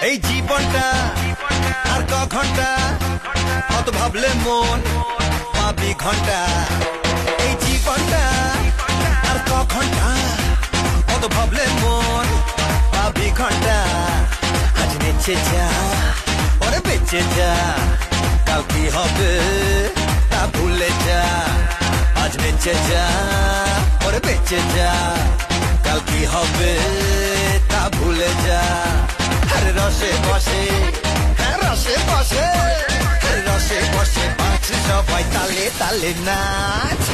এই জীবনটা আর ক ঘন্টা, কত ভাবলে মন পাবি ঘন্টা। এই জীবনটা আর ক ঘন্টা, কত ভাবলে মন পাবি ঘন্টা। আজ নেচে যা, পরে বেঁচে যা, কাল কি হবে তা ভুলে যা। আজ নেচে যা, পরে বেঁচে যা, কাল কি হবে তা ভুলে যা। আরে রসে বসে, হ্যাঁ রসে বসে, রসে বসে বাঁচ সবাই তালে তালে নাচ।